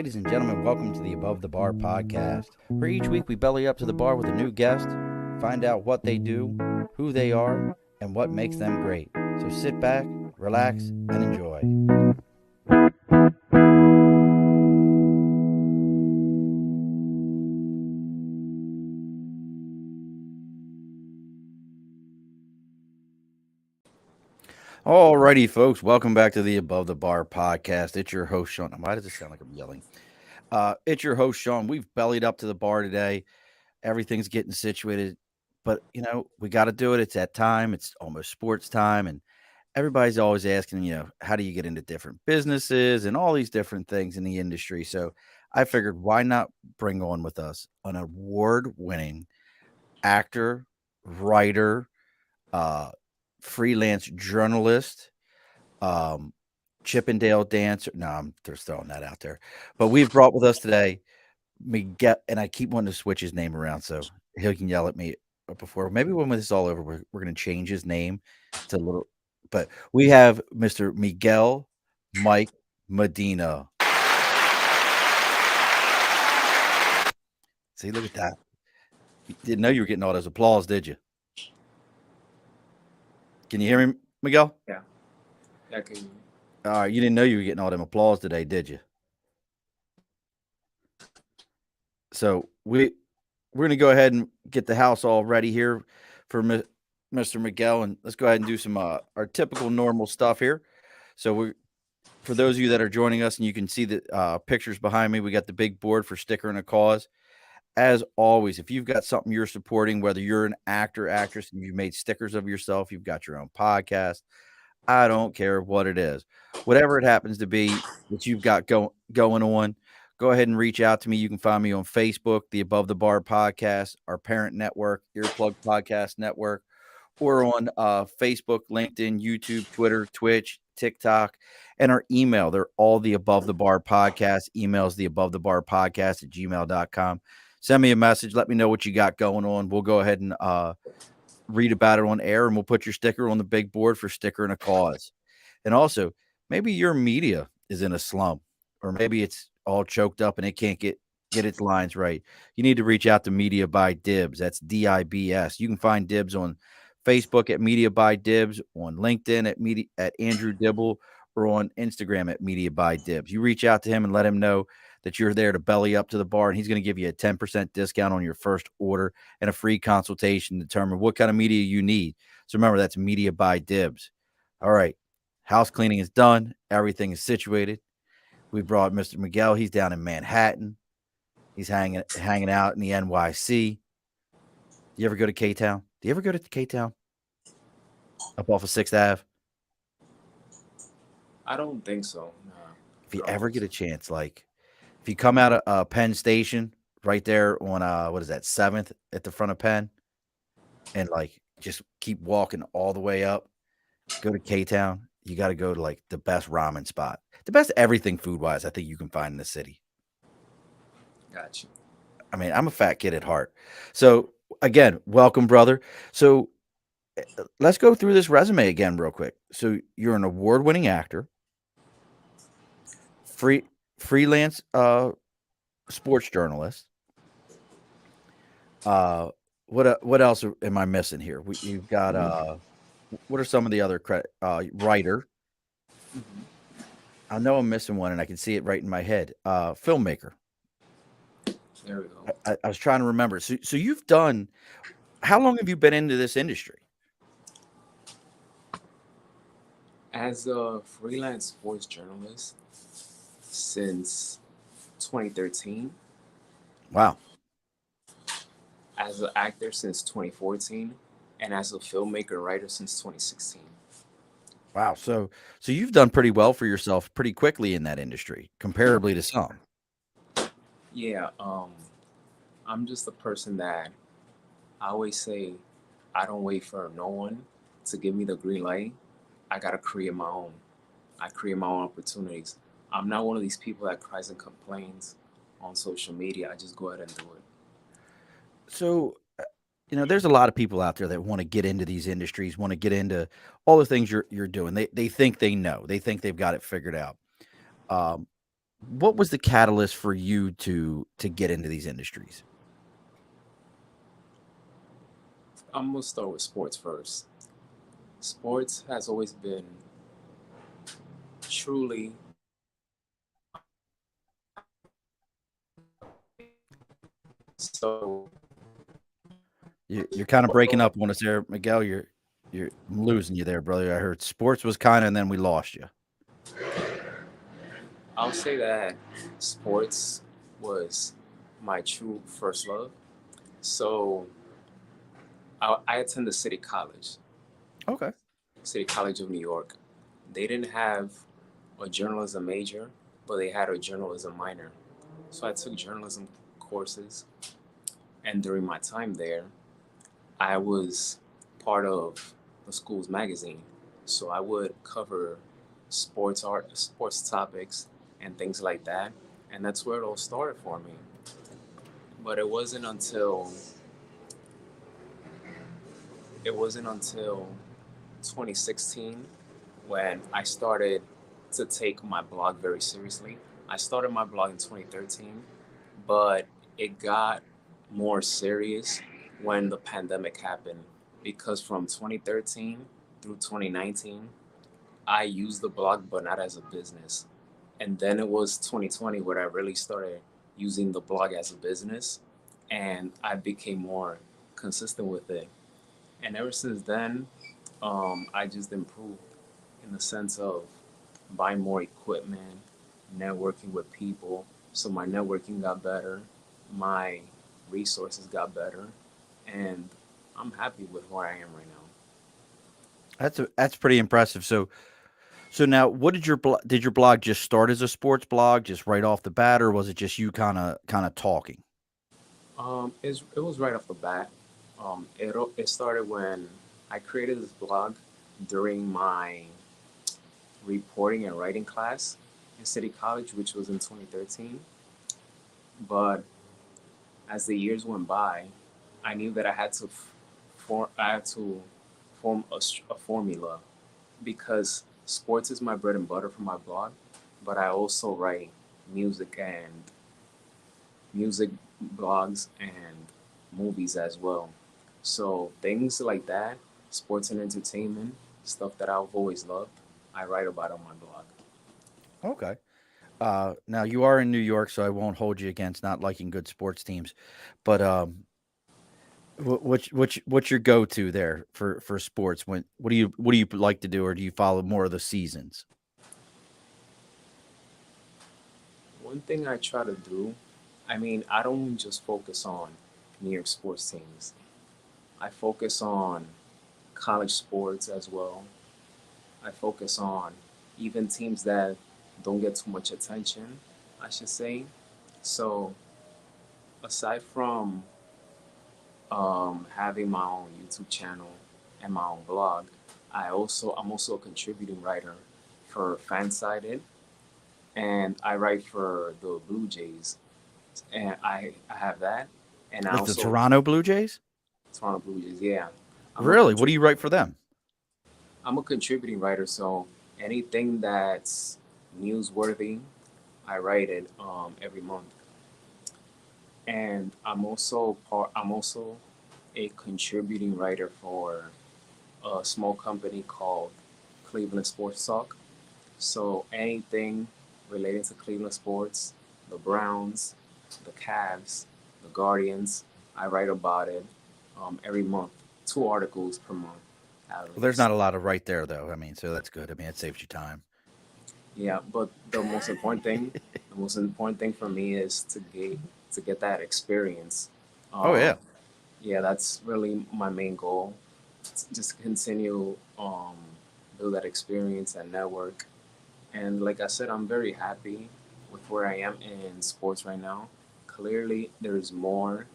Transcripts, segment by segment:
Ladies and gentlemen, welcome to the Above the Bar podcast, where each week we belly up to the bar with a new guest, find out what they do, who they are, and what makes them great. So sit back, relax, and enjoy. Alrighty, folks, welcome back to the Above the Bar podcast. It's your host, Sean. Why does it sound like I'm yelling? It's your host, Sean. We've bellied up to the bar today. Everything's getting situated, but we got to do it. It's that time. It's almost sports time, and everybody's always asking, how do you get into different businesses and all these different things in the industry? So I figured, why not bring on with us an award-winning actor, writer, uh, freelance journalist, Chippendale dancer. No, I'm just throwing that out there. But we've brought with us today Miguel, and I keep wanting to switch his name around so he can yell at me before. Maybe when this is all over, we're going to change his name to a little. But we have Mr. Miguel Mike Medina. See, look at that. You didn't know you were getting all those applause, did you? Can you hear me, Miguel? Yeah, I can. All right, you didn't know you were getting all them applause today, did you? So we're going to go ahead and get the house all ready here for Mr. Miguel, and let's go ahead and do some our typical normal stuff here. So for those of you that are joining us, and you can see the pictures behind me, we got the big board for Sticker and a Cause. As always, if you've got something you're supporting, whether you're an actor, actress, and you've made stickers of yourself, you've got your own podcast, I don't care what it is. Whatever it happens to be that you've got going on, go ahead and reach out to me. You can find me on Facebook, the Above the Bar podcast, our parent network, Earplug Podcast Network, or on Facebook, LinkedIn, YouTube, Twitter, Twitch, TikTok, and our email. They're all the Above the Bar podcast. Emails the Above the Bar podcast at gmail.com. Send me a message. Let me know what you got going on. We'll go ahead and read about it on air, and we'll put your sticker on the big board for Sticker and a Cause. And also, maybe your media is in a slump, or maybe it's all choked up and it can't get its lines right. You need to reach out to Media by Dibs. That's DIBS. You can find Dibs on Facebook at Media by Dibs, on LinkedIn at Andrew Dibble, or on Instagram at Media by Dibs. You reach out to him and let him know that you're there to belly up to the bar, and he's going to give you a 10% discount on your first order and a free consultation to determine what kind of media you need. So remember, that's Media by Dibs. All right. House cleaning is done. Everything is situated. We brought Mr. Miguel. He's down in Manhattan. He's hanging out in the NYC. You ever go to K-Town? Do you ever go to K-Town? Up off of 6th Ave? I don't think so. No. If you ever get a chance, like, if you come out of Penn Station, right there on, 7th at the front of Penn, and, like, just keep walking all the way up, go to K-Town, you got to go to, like, the best ramen spot. The best everything food-wise I think you can find in the city. Gotcha. I mean, I'm a fat kid at heart. So, again, welcome, brother. So, let's go through this resume again real quick. So, you're an award-winning actor, freelance sports journalist. What else am I missing here? You've got what are some of the other writer? Mhm. I know I'm missing one, and I can see it right in my head. Filmmaker. There we go. I was trying to remember. So you've done. How long have you been into this industry? As a freelance sports journalist since 2013, Wow. as an actor since 2014, and as a filmmaker writer since 2016. Wow. So you've done pretty well for yourself pretty quickly in that industry, comparably to some. Yeah, I'm just a person that I always say I don't wait for no one to give me the green light. I gotta create my own. I create my own opportunities. I'm not one of these people that cries and complains on social media. I just go ahead and do it. So there's a lot of people out there that want to get into these industries, want to get into all the things you're doing. They think they know. They think they've got it figured out. Um, what was the catalyst for you to get into these industries? I'm gonna start with sports first. Sports has always been truly so. You're kind of breaking up on us there, Miguel. You're I'm losing you there, brother. I heard sports was kind of, and then we lost you. I'll say that sports was my true first love. So I attended City College, Okay. City College of New York. They didn't have a journalism major, but they had a journalism minor. So I took journalism courses, and during my time there, I was part of the school's magazine. So I would cover sports topics, and things like that. And that's where it all started for me. But it wasn't until 2016 when I started to take my blog very seriously. I started my blog in 2013, but it got more serious when the pandemic happened because from 2013 through 2019, I used the blog but not as a business. And then it was 2020 where I really started using the blog as a business and I became more consistent with it. And ever since then, I just improved in the sense of buying more equipment, networking with people. So my networking got better, my resources got better, and I'm happy with where I am right now. That's pretty impressive. So now, what did your blog just start as a sports blog, just right off the bat, or was it just you kind of talking? It was right off the bat. It started when I created this blog during my reporting and writing class in City College, which was in 2013. But as the years went by, I knew that I had to form a formula because sports is my bread and butter for my blog, but I also write music and music blogs and movies as well. So things like that, sports and entertainment, stuff that I've always loved, I write about on my blog. Okay. Now you are in New York, so I won't hold you against not liking good sports teams. But what's your go to there for sports? What do you like to do, or do you follow more of the seasons? One thing I try to do, I mean, I don't just focus on New York sports teams. I focus on college sports as well. I focus on even teams that don't get too much attention, I should say. So aside from having my own YouTube channel and my own blog, I'm also a contributing writer for Fansided, and I write for the Blue Jays, and I have that, and I Like the also Toronto Blue Jays? Toronto Blue Jays. Yeah, I'm a Really? What do contrib- you write for them? I'm a contributing writer, so anything that's newsworthy, I write it every month, and I'm also a contributing writer for a small company called Cleveland Sports Talk. So anything relating to Cleveland sports, the Browns, the Cavs, the Guardians, I write about it every month, 2 articles per month at Well, there's least. not a lot of right there, though. I mean, so that's good. I mean, it saves you time. Yeah, but the most important thing for me is to get that experience. Oh Um, yeah. yeah, that's really my main goal. Just continue build that experience and network. And like I said, I'm very happy with where I am in sports right now. Clearly, there's more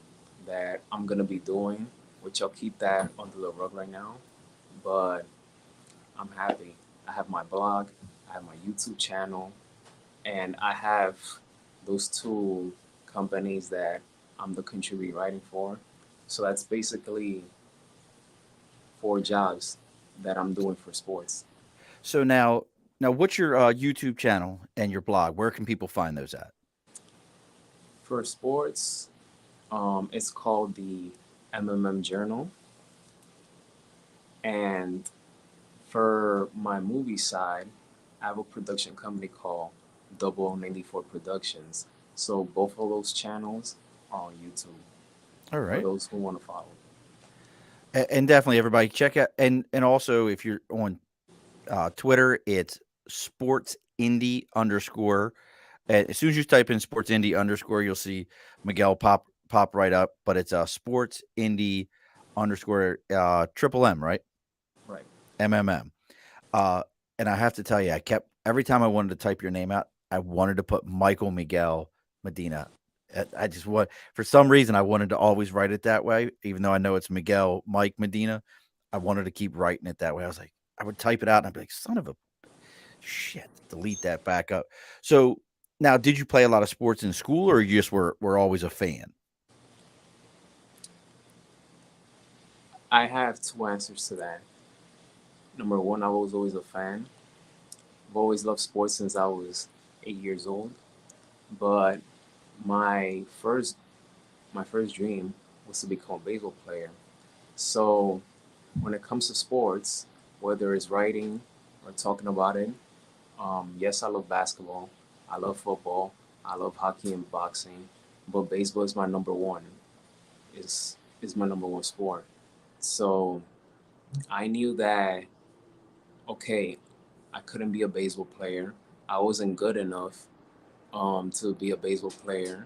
that I'm gonna be doing, which I'll keep that under the rug right now. But I'm happy. I have my blog, I have my YouTube channel, and I have those 2 companies that I'm the contributing writing for. So that's basically 4 jobs that I'm doing for sports. So now, Now, what's your YouTube channel and your blog? Where can people find those at? For sports, it's called the Journal. And for my movie side, I have a production company called Double O 94 Productions. So both of those channels are on YouTube All for right. those who want to follow. And definitely everybody check out, and also if you're on Twitter, it's sports indie underscore. And as soon as you type in sports indie underscore, you'll see Miguel pop right up. But it's sports indie underscore triple M, right? Right. MMM. Uh, and I have to tell you, I kept every time I wanted to type your name out, I wanted to put Michael Miguel Medina. I just want, for some reason, I wanted to always write it that way, even though I know it's Miguel Mike Medina. I wanted to keep writing it that way. I was like, I would type it out and I'd be like, son of a shit, delete that back up. So now, did you play a lot of sports in school, or you just were always a fan? I have two answers to that. Number one, I was always a fan. I've always loved sports since I was 8 years old. But my first my first dream was to become a baseball player. So when it comes to sports, whether it's writing or talking about it, yes, I love basketball, I love football, I love hockey and boxing, but baseball is my number one. Is my number one sport. So I knew that okay, I couldn't be a baseball player. I wasn't good enough to be a baseball player.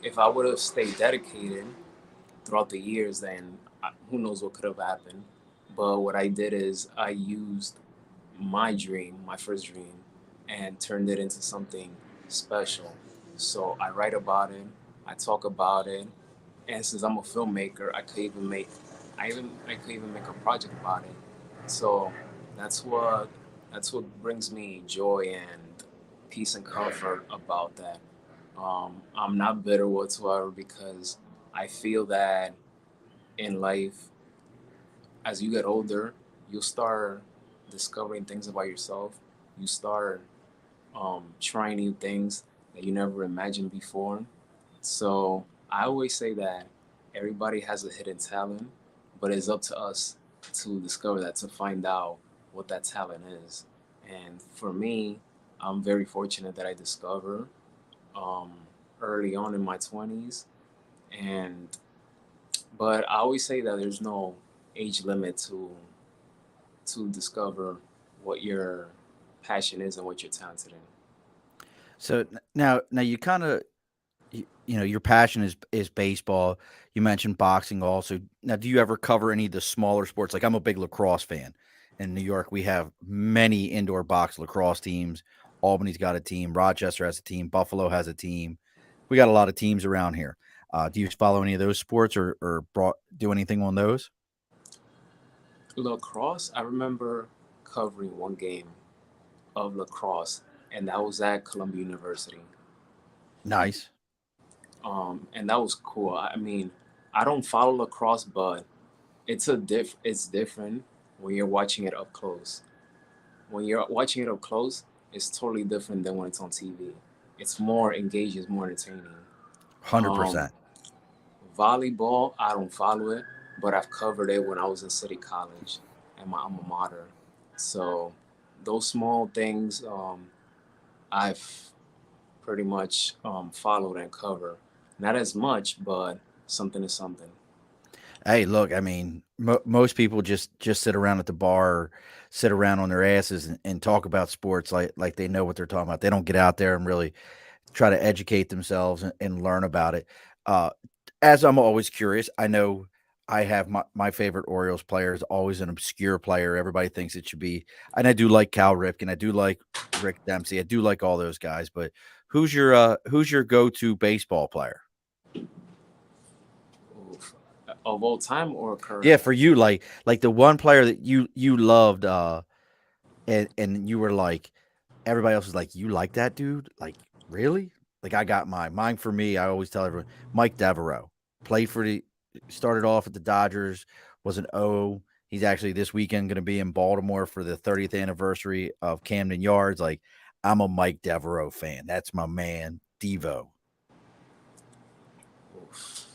If I would have stayed dedicated throughout the years, then who knows what could have happened. But what I did is I used my dream, my first dream, and turned it into something special. So I write about it, I talk about it, and since I'm a filmmaker, I could even make a project about it. So that's what that's what brings me joy and peace and comfort about that. I'm not bitter whatsoever because I feel that in life, as you get older, you'll start discovering things about yourself. You start trying new things that you never imagined before. So I always say that everybody has a hidden talent, but it's up to us to discover that, to find out what that talent is. And for me, I'm very fortunate that I discovered um, early on in my 20s. And but I always say that there's no age limit to discover what your passion is and what you're talented in. So now you kind of your passion is baseball. You mentioned boxing also. Now, do you ever cover any of the smaller sports? Like I'm a big lacrosse fan. In New York, we have many indoor box lacrosse teams. Albany's got a team. Rochester has a team. Buffalo has a team. We got a lot of teams around here. Do you follow any of those sports or do anything on those? Lacrosse, I remember covering one game of lacrosse, and that was at Columbia University. Nice. And that was cool. I mean, I don't follow lacrosse, but it's different when you're watching it up close. When you're watching it up close, it's totally different than when it's on TV. It's more engaging, it's more entertaining. Um, 100%. Volleyball, I don't follow it, but I've covered it when I was in City College and my alma mater. So those small things I've pretty much followed and covered. Not as much, but something is something. Hey, look, I mean, most people just sit around at the bar, or sit around on their asses and talk about sports like they know what they're talking about. They don't get out there and really try to educate themselves and learn about it. Uh, as I'm always curious, I know I have my favorite Orioles player is always an obscure player. Everybody thinks it should be, and I do like Cal Ripken. I do like Rick Dempsey. I do like all those guys. But who's your go to baseball player? Oof. Of all time or Yeah, current? for you, like the one player that you loved, and you were like, everybody else was like, "You like that dude? Like, really?" Like, I got mine for me, I always tell everyone, Mike Devereaux played for the started off at the Dodgers, was an O, He's actually this weekend going to be in Baltimore for the 30th anniversary of Camden Yards. Like, I'm a Mike Devereaux fan. That's my man, Devo. Oof.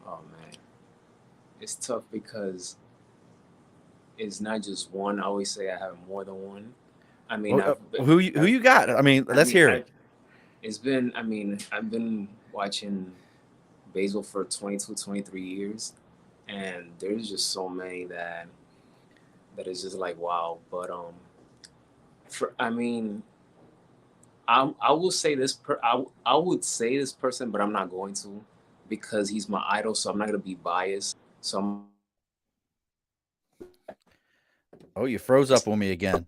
Oh man, it's tough because it's not just one. I always say I have more than one. I mean, Who you got? I mean, I let's mean, hear I it. it's been. I mean, I've been watching baseball for 22, 23 years, and there's just so many that is just like wow. But for I mean, I will say this. I would say this person, but I'm not going to because he's my idol. So I'm not gonna be biased. So I'm Oh, you froze up on me again.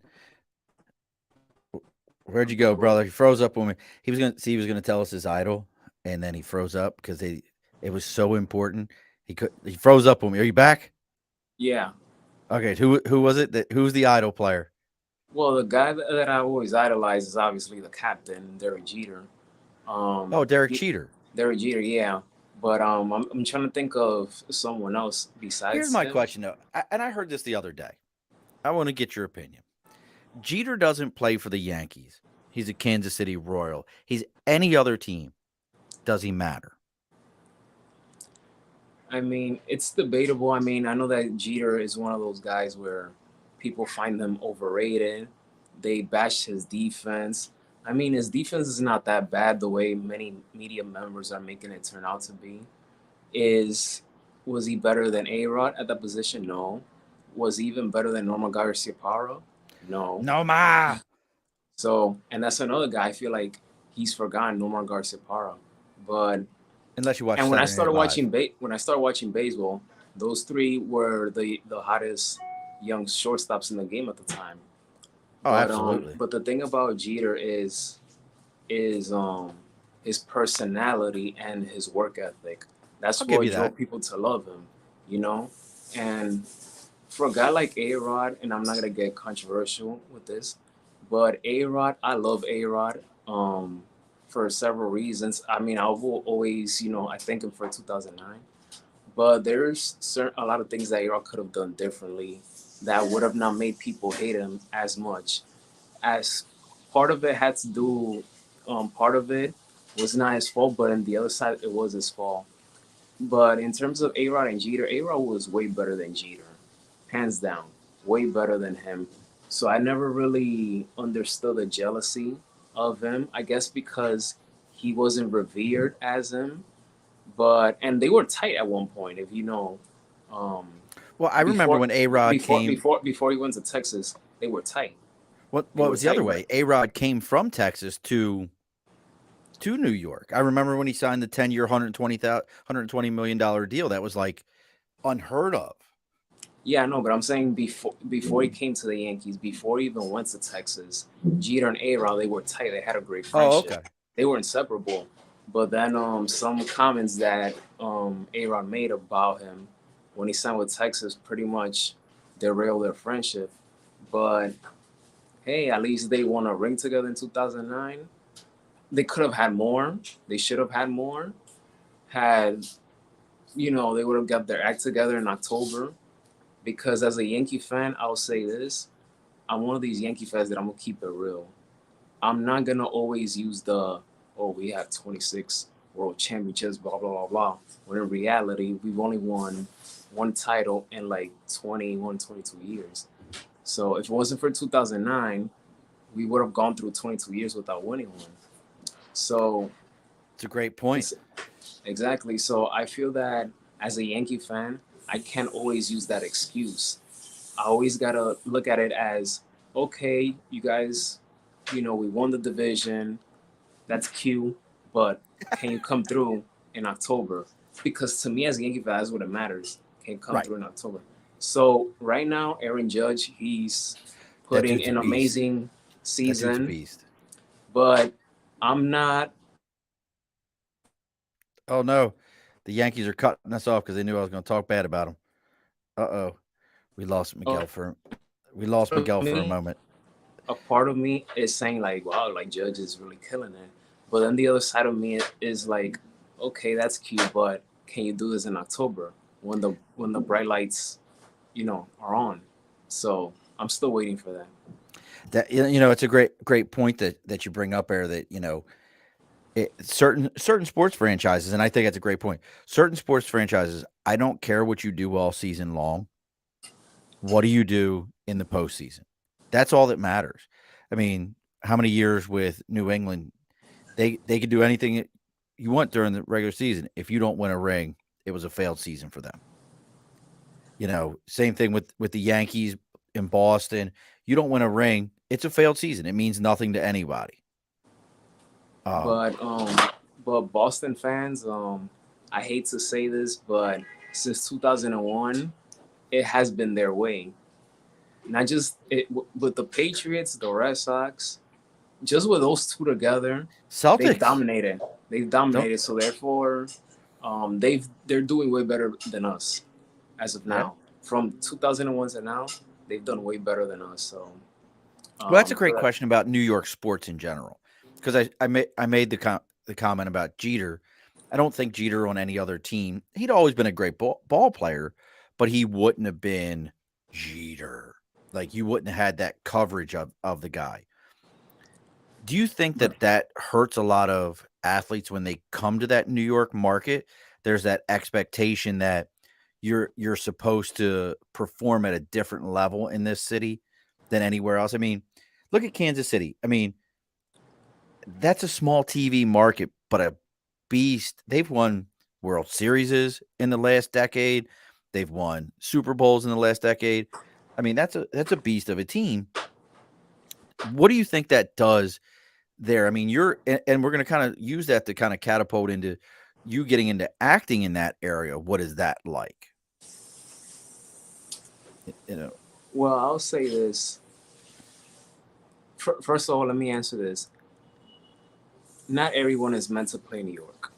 Where'd you go, brother? He froze up on me. He was gonna tell us his idol, and then he froze up because it was so important. He froze up on me. Are you back? yeah. Okay, who was it? Who's the idol player? Well, the guy that I always idolize is obviously the captain, Derek Jeter. Oh, Derek He, Cheater. Derek Jeter, yeah. But I'm trying to think of someone else Here's besides my him. question though, and I heard this the other day. I want to get your opinion. Jeter doesn't play for the Yankees. He's a Kansas City Royal. He's any other team. Does he matter? I mean, it's debatable. I mean, I know that Jeter is one of those guys where people find him overrated. They bash his defense. I mean, his defense is not that bad the way many media members are making it turn out to be. Is Was he better than A Rod at that position? No. Was he even better than Norman Garcia Parra? No. No ma. So, and that's another guy. I feel like he's forgotten Nomar Garcia Parra. But Unless you watch and Saturday Night Live. when I started watching baseball, those three were the hottest young shortstops in the game at the time. Oh, absolutely. But the thing about Jeter is his personality and his work ethic. I'll That's give what you drove that. people to love him, you know? And for a guy like A Rod, and I'm not gonna get controversial with this, but A Rod, I love A Rod for several reasons. I mean, I will always, I thank him for 2009, but there's a lot of things that A Rod could have done differently that would have not made people hate him as much. As part of it had to do, part of it was not his fault, but on the other side, it was his fault. But in terms of A Rod and Jeter, A Rod was way better than Jeter, hands down, way better than him. So I never really understood the jealousy of him. I guess because he wasn't revered as him, but and they were tight at one point. If you know, um, Well, I remember before when A Rod came. before he went to Texas, they were tight. They What were was the tight. other way? A Rod came from Texas to New York. I remember when he signed the 10-year, $120 million deal. That was like unheard of. Yeah, no, but I'm saying before he came to the Yankees, before he even went to Texas, Jeter and A Rod, they were tight. They had a great Oh, friendship. okay. They were inseparable. But then some comments that A Rod made about him when he signed with Texas pretty much derailed their friendship. But hey, at least they won a ring together in 2009. They could have had more. They should have had more. Had they would have got their act together in October. Because as a Yankee fan, I'll say this: I'm one of these Yankee fans that I'm gonna keep it real. I'm not gonna always use the we have 26 world championships, blah blah blah blah. When in reality, we've only won one title in like 21, 22 years. So if it wasn't for 2009, we would have gone through 22 years without winning one. So It's a great point. it's exactly. So I feel that as a Yankee fan, I can't always use that excuse. I always gotta look at it as okay, you guys, we won the division. That's cute, but can you come through in October? Because to me, as a Yankee fan, that's what it matters. Can you come Right. through in October? So right now, Aaron Judge, he's That putting dude's a an beast. amazing That dude's a season, beast. but I'm not. Oh no, the Yankees are cutting us off because they knew I was going to talk bad about them. Uh-oh, we lost Uh, Miguel for we lost Miguel for a me, moment. a part of me is saying like, wow, like Judge is really killing it. But then the other side of me is like, okay, that's cute, but can you do this in October? when the bright lights, are on. So I'm still waiting for that. It's a great point that you bring up there. That certain sports franchises, and I think that's a great point. Certain sports franchises, I don't care what you do all season long. What do you do in the postseason? That's all that matters. I mean, how many years with New England? They could do anything you want during the regular season. If you don't win a ring, it was a failed season for them. Same thing with the Yankees in Boston. You don't win a ring, it's a failed season. It means nothing to anybody. Um, But Boston fans, I hate to say this, but since 2001, it has been their way. Not just with the Patriots, the Red Sox, just with those two together, they've Celtics dominated. They've don't. dominated. So therefore, they're doing way better than us as of Yeah. now. From 2001 to now, they've done way better than us. So, Well, that's a so great that, question about New York sports in general, because I made the comment about Jeter. I don't think Jeter on any other team. He'd always been a great ball player, but he wouldn't have been Jeter. Like you wouldn't have had that coverage of the guy. Do you think but that hurts a lot of athletes when they come to that New York market? There's that expectation that you're supposed to perform at a different level in this city than anywhere else. I mean, look at Kansas City. I mean, that's a small TV market, but a beast. They've won World Series in the last decade. They've won Super Bowls in the last decade. I mean, that's a beast of a team. What do you think that does there? I mean, and we're going to kind of use that to kind of catapult into you getting into acting in that area. What is that like? You know, well, I'll say this. First of all, let me answer this. Not everyone is meant to play New York.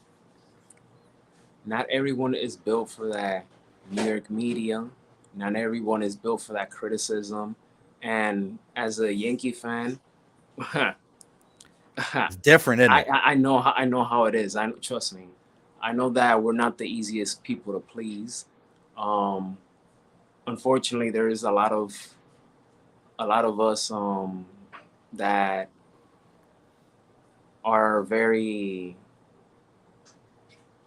Not everyone is built for that New York media. Not everyone is built for that criticism. And as a Yankee fan, I, it's different, isn't it? I know how it is. I trust me. I know that we're not the easiest people to please. Um, Unfortunately, there is a lot of us that are very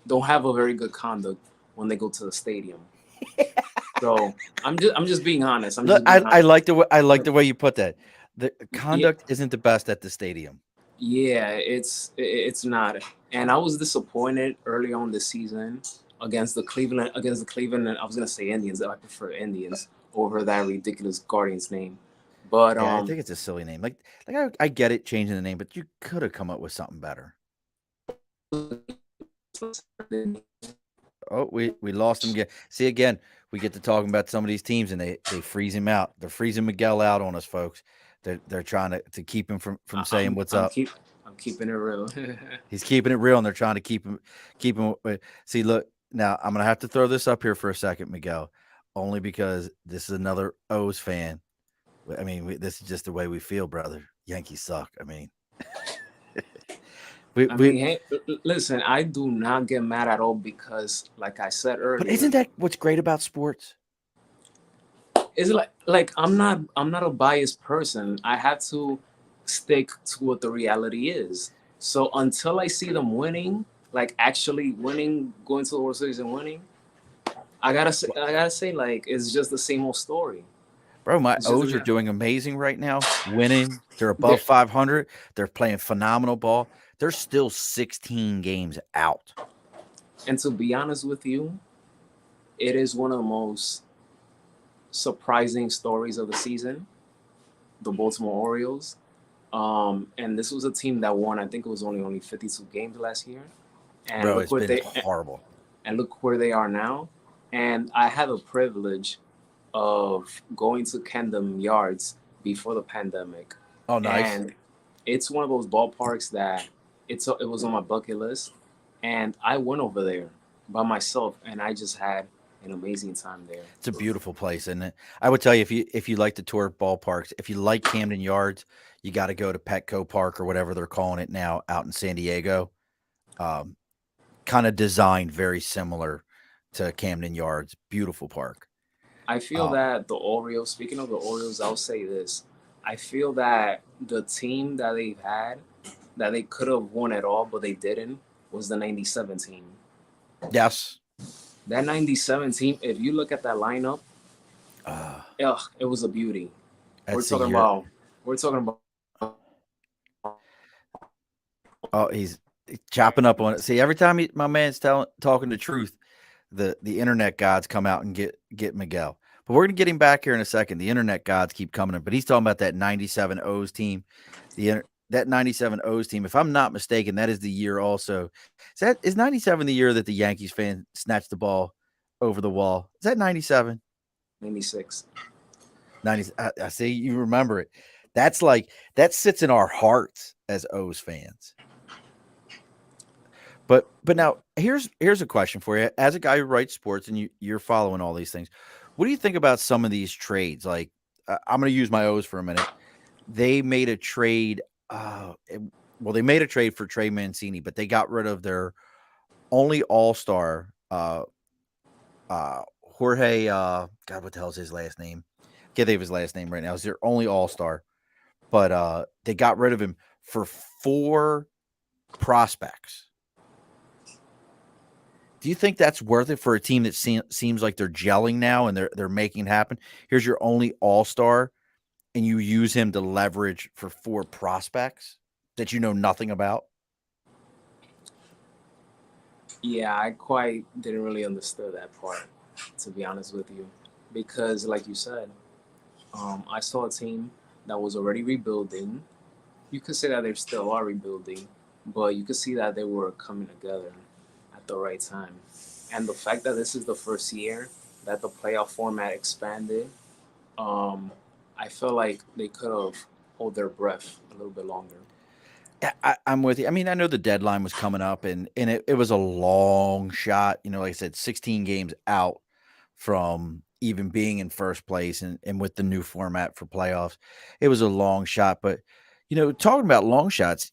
don't have a very good conduct when they go to the stadium. So I'm just being honest. I'm Look, just being I honest. like But the way you put that. The yeah, conduct isn't the best at the stadium. yeah, it's not. And I was disappointed early on this season against the Cleveland. I was gonna say Indians. I prefer Indians over that ridiculous Guardians name. But Yeah, I think it's a silly name. I get it changing the name, but you could have come up with something better. Oh, we lost him again. See again, we get to talking about some of these teams and they freeze him out. They're freezing Miguel out on us, folks. They're trying to keep him from I- saying I'm what's I'm up. keep I'm keeping it real. He's keeping it real, and they're trying to keep him. See, look, now I'm gonna have to throw this up here for a second, Miguel, only because this is another O's fan. I mean, this is just the way we feel, brother. Yankees suck. I mean, we I we. mean, hey, listen, I do not get mad at all because, like I said But earlier, isn't that what's great about sports? it's like I'm not a biased person. I have to stick to what the reality is. So until I see them winning, like actually winning, going to the World Series and winning, I gotta say, like it's just the same old story. Bro, my It's just O's the are doing amazing right now, winning. They're above there, 500. They're playing phenomenal ball. They're still 16 games out. and to be honest with you, it is one of the most surprising stories of the season. The Baltimore Orioles. And this was a team that won. I think it was only 52 games last year. And Bro, look it's what been they horrible. and look where they are now. And I had the privilege of going to Camden Yards before the pandemic, Oh, nice. and it's one of those ballparks that it was on my bucket list, and I went over there by myself, and I just had an amazing time there. It's a beautiful place, isn't it? I would tell you if you like to tour ballparks, if you like Camden Yards, you got to go to Petco Park or whatever they're calling it now out in San Diego. Um, Kind of designed very similar. to Camden Yards. Beautiful park. I feel Uh, that the Orioles, speaking of the Orioles, I'll say this. I feel that the team that they've had, that they could have won it all, but they didn't, was the 97 team. yes. That 97 team, if you look at that lineup, Uh, ugh, it was a beauty. We're that's the talking year. about, we're talking about, Oh, he's chopping up on it. See, every time my man's talking the truth, the internet gods come out and get Miguel. But we're gonna get him back here in a second. The internet gods keep coming in, but he's talking about that '97 O's team. That '97 O's team. If I'm not mistaken, that is the year also. Is '97 the year that the Yankees fan snatched the ball over the wall? Is that '97? 96. 90. I see you remember it. That's like that sits in our hearts as O's fans. But now here's a question for you. As a guy who writes sports and you're following all these things, what do you think about some of these trades? Like I'm going to use my O's for a minute. They made a trade. Well, they made a trade for Trey Mancini, but they got rid of their only All Star, Jorge. God, what the hell's his last name? Can't think of his last name right now. It's their only All Star, but they got rid of him for 4 prospects. Do you think that's worth it for a team that seems like they're gelling now and they're making it happen? Here's your only all-star, and you use him to leverage for 4 prospects that you know nothing about? Yeah, I quite didn't really understand that part, to be honest with you. Because, like you said, I saw a team that was already rebuilding. You could say that they still are rebuilding, but you could see that they were coming together at the right time. And the fact that this is the first year that the playoff format expanded, um, I feel like they could have hold their breath a little bit longer. Yeah, I'm with you. I mean, I know the deadline was coming up, and it was a long shot. You know, like I said, 16 games out from even being in first place, and with the new format for playoffs, it was a long shot. But talking about long shots,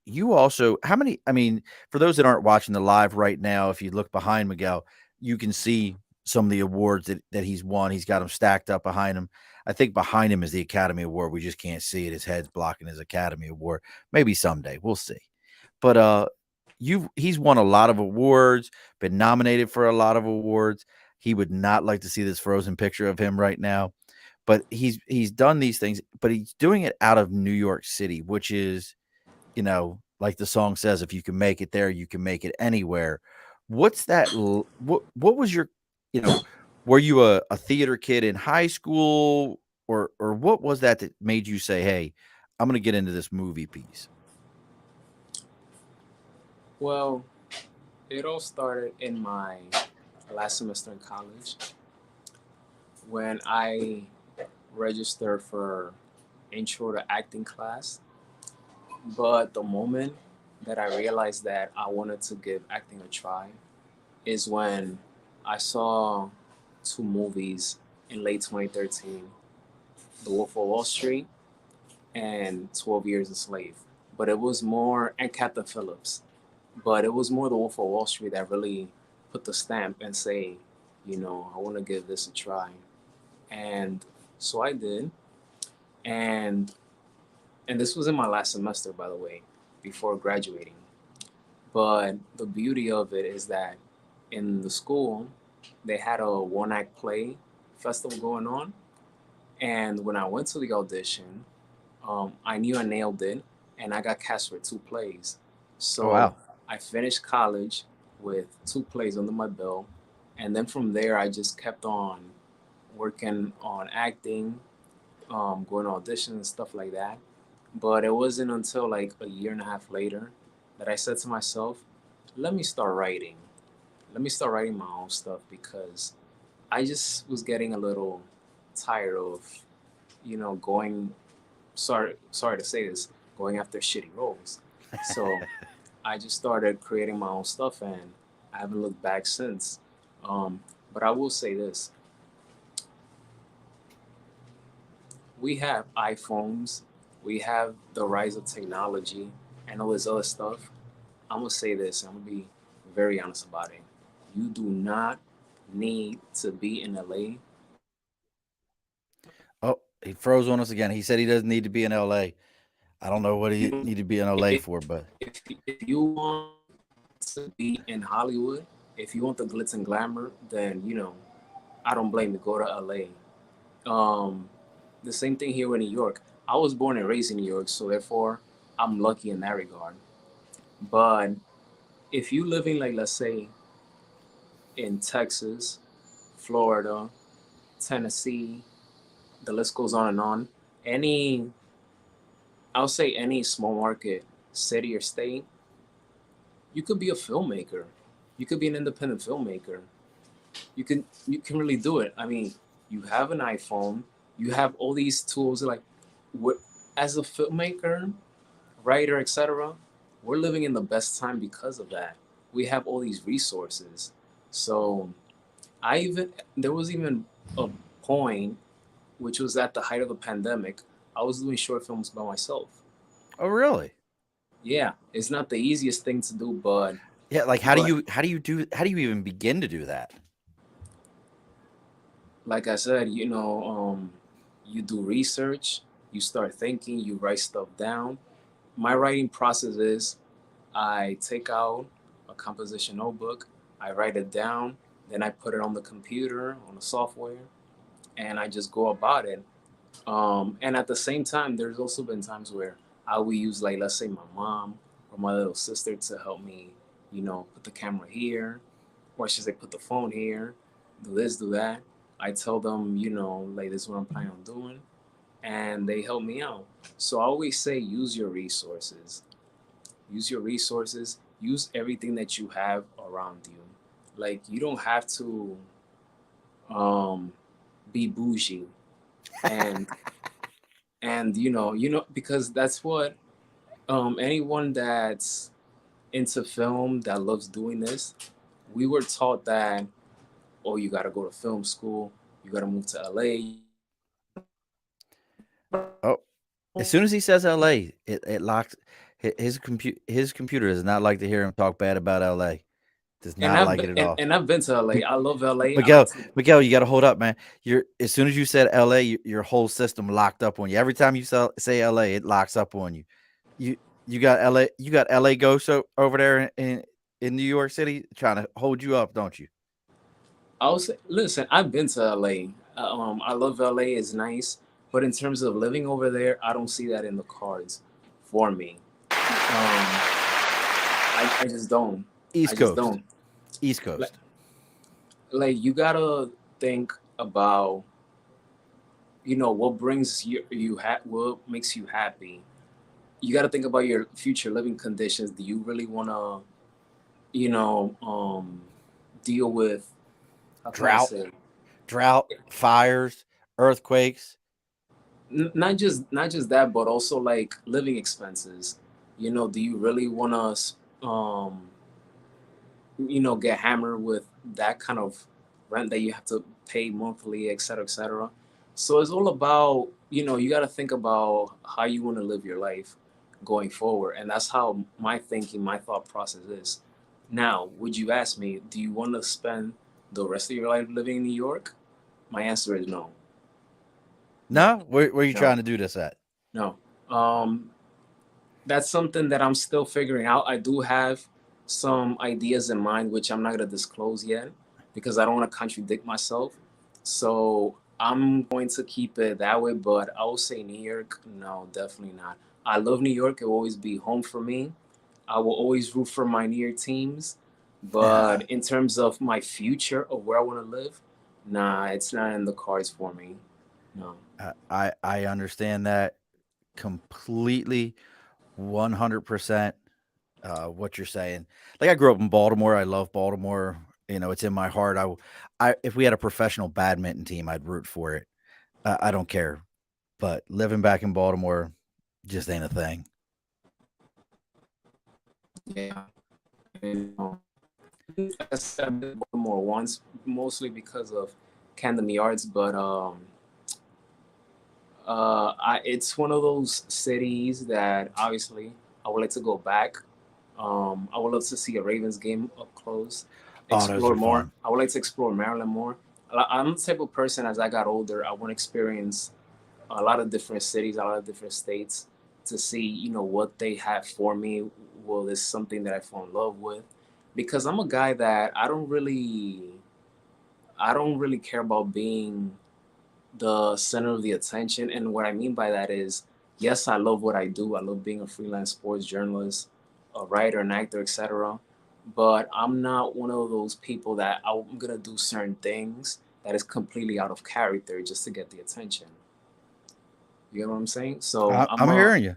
you also how many? I mean, for those that aren't watching the live right now, if you look behind Miguel, you can see some of the awards that he's won. He's got them stacked up behind him. I think behind him is the Academy Award. We just can't see it. His head's blocking his Academy Award. Maybe someday. We'll see. But he's won a lot of awards, been nominated for a lot of awards. He would not like to see this frozen picture of him right now. But he's done these things, but he's doing it out of New York City, which is, like the song says, if you can make it there, you can make it anywhere. What's that? What was your, you know, were you a theater kid in high school, or what was that made you say, "Hey, I'm going to get into this movie piece"? Well, it all started in my last semester in college when I registered for intro to acting class. But the moment that I realized that I wanted to give acting a try is when I saw 2 movies in late 2013, The Wolf of Wall Street and 12 Years a Slave. But it was more, and Captain Phillips, but it was more The Wolf of Wall Street that really put the stamp and say, I want to give this a try. And so I did. And and this was in my last semester, by the way, before graduating. But the beauty of it is that in the school, they had a one act play festival going on. And when I went to the audition, I knew I nailed it and I got cast for 2 plays. Oh So wow. I finished college with 2 plays under my belt. And then from there, I just kept on working on acting, going to auditions and stuff like that. But it wasn't until like a year and a half later that I said to myself, let me start writing. Let me start writing my own stuff because I just was getting a little tired of, going, sorry to say this, going after shitty roles. So I just started creating my own stuff and I haven't looked back since. Um, but I will say this, we have iPhones, we have the rise of technology and all this other stuff. I'm gonna say this, I'm gonna be very honest about it. You do not need to be in LA. Oh, he froze on us again. He said he doesn't need to be in LA. I don't know what You he don't, need to be in LA for, but if you want to be in Hollywood, if you want the glitz and glamour, then I don't blame you. Go to LA. Um, the same thing here in New York. I was born and raised in New York, so therefore I'm lucky in that regard. But if you living like, let's say, in Texas, Florida, Tennessee, the list goes on and on. Any, I'll say any small market city or state, you could be a filmmaker. You could be an independent filmmaker. You can really do it. I mean, you have an iPhone, you have all these tools. Like, what as a filmmaker, writer, etc. We're living in the best time because of that. We have all these resources. So I even there was even a point which was at the height of the pandemic. I was doing short films by myself. oh really? Yeah, it's not the easiest thing to do, but Yeah, like but how do you even begin to do that? like I said, you do research, you start thinking, you write stuff down. My writing process is I take out a composition notebook, I write it down, then I put it on the computer, on the software, and I just go about it. And at the same time, there's also been times where I will use, like, let's say, my mom or my little sister to help me, put the camera here, or should say, put the phone here, do this, do that. I tell them, like, this is what I'm planning on doing, and they help me out. So I always say, use your resources. Use your resources. Use everything that you have around you. Like, you don't have to um, be bougie, and because that's what anyone that's into film that loves doing this, we were taught that, oh, you got to go to film school, you got to move to LA, you got to be this, you got to be that. Oh, as soon as he says LA, it locks his computer does not like to hear him talk bad about LA. Does And not like it at all. I've been to LA. I love LA. I Miguel, like to. Miguel, you got to hold up, man. You're as soon as you said LA, your whole system locked up on you. Every time you say LA, it locks up on you. You you got LA, you got LA ghosts over there in New York City trying to hold you up, don't you? I was listen. I've been to LA. I love LA. It's nice, but in terms of living over there, I don't see that in the cards for me. I just don't. I East just Coast, don't. East Like, Coast. like, you gotta think about what brings what makes you happy. You gotta think about your future living conditions. Do you really wanna you know deal with, how can I Drought, say, fires, earthquakes. not just that, but also like living expenses. Do you really wanna get hammered with that kind of rent that you have to pay monthly, et cetera, et cetera. So it's all about, you got to think about how you want to live your life going forward. And that's how my thinking, my thought process is. Now, would you ask me, do you want to spend the rest of your life living in New York? My answer is no, no, No, where are you no, trying to do this at? no. Um, that's something that I'm still figuring out. I do have some ideas in mind, which I'm not going to disclose yet because I don't want to contradict myself. So I'm going to keep it that way. But I will say New York, no, definitely not. I love New York. It will always be home for me. I will always root for my New York teams. But Yeah, in terms of my future of where I want to live, nah, it's not in the cards for me. No. I understand that completely, 100%. What you're saying. Like I grew up in Baltimore. I love Baltimore. You know, it's in my heart. I if we had a professional badminton team, I'd root for it. I don't care. But living back in Baltimore just ain't a thing. Yeah. And, like I said, I've been to Baltimore once, mostly because of Camden Yards, but it's one of those cities that obviously I would like to go back. I would love to see a Ravens game up close. Oh, those explore are more. fun. I would like to explore Maryland more. I'm the type of person as I got older, I want to experience a lot of different cities, a lot of different states to see, what they have for me. Well, it's something that I fall in love with, because I'm a guy that I don't really care about being the center of the attention. And what I mean by that is, yes, I love what I do. I love being a freelance sports journalist, a writer, an actor, etc. But I'm not one of those people that I'm gonna do certain things that is completely out of character just to get the attention. You know what I'm saying? So I'm I'm a hearing you.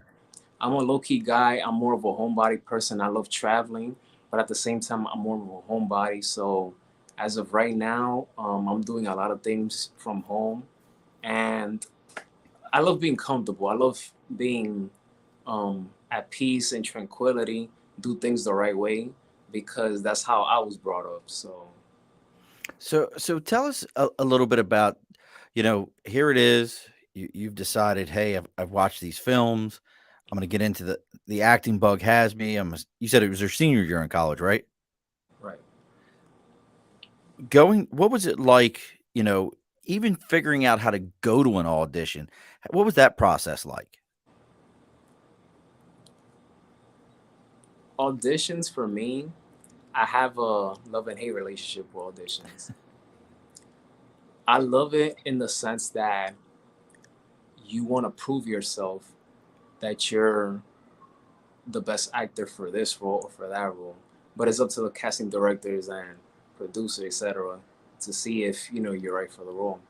I'm a low key guy. I'm more of a homebody person. I love traveling, but at the same time, I'm more of a homebody. So as of right now, I'm doing a lot of things from home, and I love being comfortable. I love being at peace and tranquility. Do things the right way because that's how I was brought up. So So tell us a little bit about, here it is. You've decided, hey, I've watched these films. I'm going to get into the acting bug has me. You said it was your senior year in college, right? right. What was it like, even figuring out how to go to an audition? What was that process like? Auditions for me, I have a love and hate relationship with auditions. I love it in the sense that you want to prove yourself that you're the best actor for this role or for that role. But it's up to the casting directors and producers, etc., to see if you're right for the role.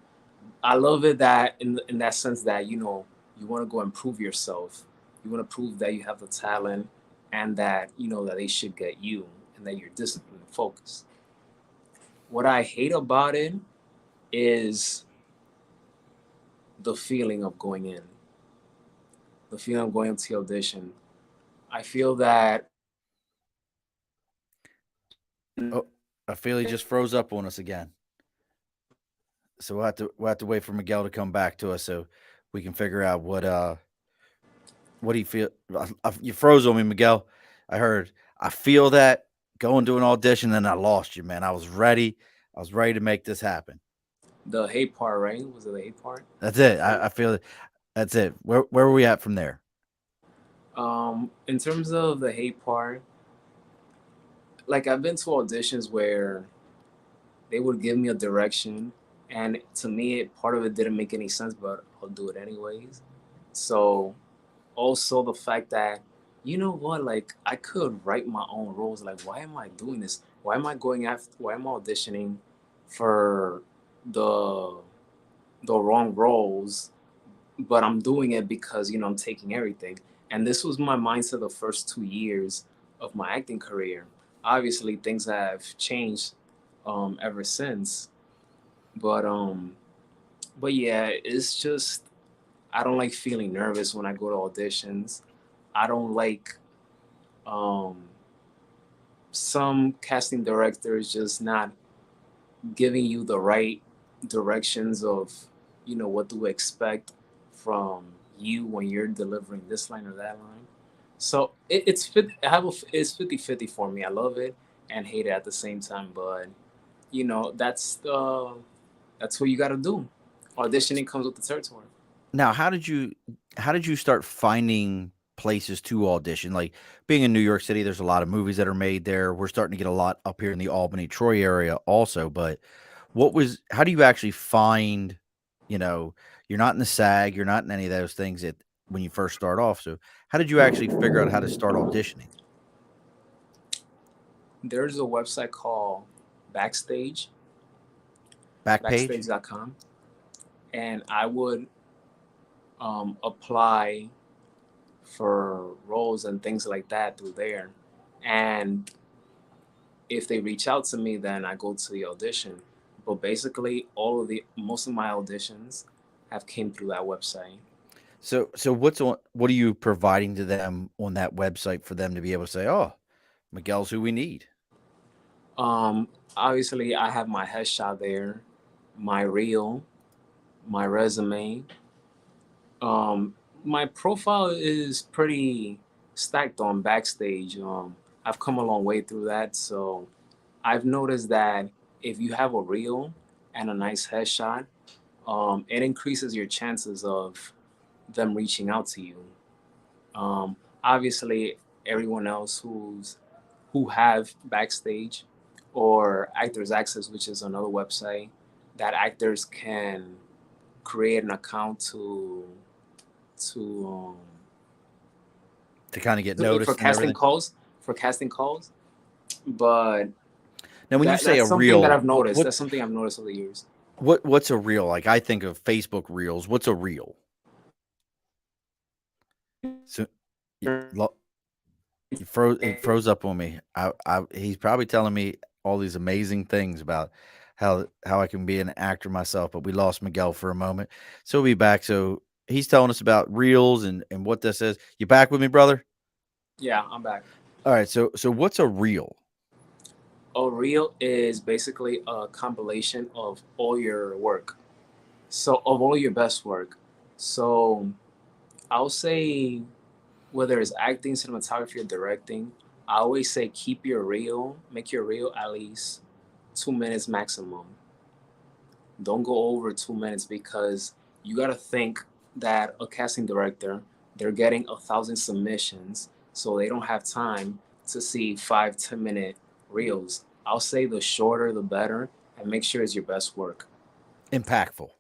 I love it that in that sense that you want to go and prove yourself. You want to prove that you have the talent and that that they should get you and that you're disciplined and focused. What I hate about it is the feeling of going in, the feeling of going into the audition. I feel that Oh, I feel he just froze up on us again. So we'll have to wait for Miguel to come back to us so we can figure out what he feel. You froze on me, Miguel. I heard. I feel that going to an audition, and I lost you, man. I was ready. I was ready to make this happen. the hate part, right? Was it the hate part? That's it. I feel it. That's it. Where were we at from there? In terms of the hate part, like I've been to auditions where they would give me a direction, and to me, part of it didn't make any sense, but I'll do it anyways. So also the fact that like I could write my own roles. Like, why am I doing this? Why am I auditioning for the wrong roles? But I'm doing it because I'm taking everything. And this was my mindset the first 2 years of my acting career. Obviously, things have changed ever since. But yeah, it's just I don't like feeling nervous when I go to auditions. I don't like um, some casting directors just not giving you the right directions of what to expect from you when you're delivering this line or that line. So it's 50-50 for me. I love it and hate it at the same time, but that's what you got to do. Auditioning comes with the territory. Now, how did you start finding places to audition? Like being in New York City, there's a lot of movies that are made there. We're starting to get a lot up here in the Albany, Troy area also. But how do you actually find, you know, you're not in the SAG, you're not in any of those things when you first start off. So how did you actually figure out how to start auditioning? There's a website called Backstage, Backpage? backstage.com, and I would apply for roles and things like that through there. And if they reach out to me, then I go to the audition. But basically, most of my auditions have came through that website. So what are you providing to them on that website for them to be able to say, "Oh, Miguel's who we need." Obviously, I have my headshot there, my reel, my resume. Um, my profile is pretty stacked on Backstage. I've come a long way through that, so I've noticed that if you have a reel and a nice headshot, it increases your chances of them reaching out to you. Obviously, everyone else who have backstage or actors access, which is another website that actors can create an account to to kind of get for noticed and casting everything. calls for casting calls. But Now, when you say that's a something that reel, I've noticed. That's something I've noticed over the years. what's a reel? Like I think of Facebook reels. What's a reel? So you, lo- you froze it froze up on me. He's probably telling me all these amazing things about how I can be an actor myself, but we lost Miguel for a moment. So we'll be back. So he's telling us about reels and what this is. You back with me, brother? Yeah, I'm back. All right. So what's a reel? A reel is basically a compilation of all your work. So of all your best work. So I'll say whether it's acting, cinematography, or directing, I always say keep your reel, make your reel at least 2 minutes maximum. Don't go over 2 minutes because you got to think that a casting director, they're getting 1,000 submissions, so they don't have time to see 5, 10 minute reels. I'll say the shorter the better, and make sure it's your best work. Impactful.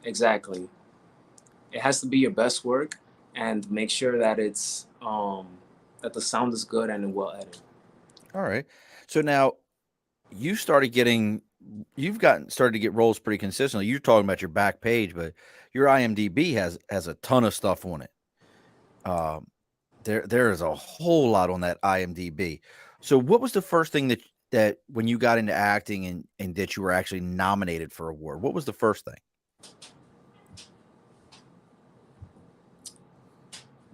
Exactly. It has to be your best work, and make sure that it's that the sound is good and well edited. All right. So now you started getting you've gotten started to get roles pretty consistently. You're talking about your back page, but your IMDb has a ton of stuff on it. Um, there is a whole lot on that IMDb. So what was the first thing that when you got into acting and that you were actually nominated for award? What was the first thing?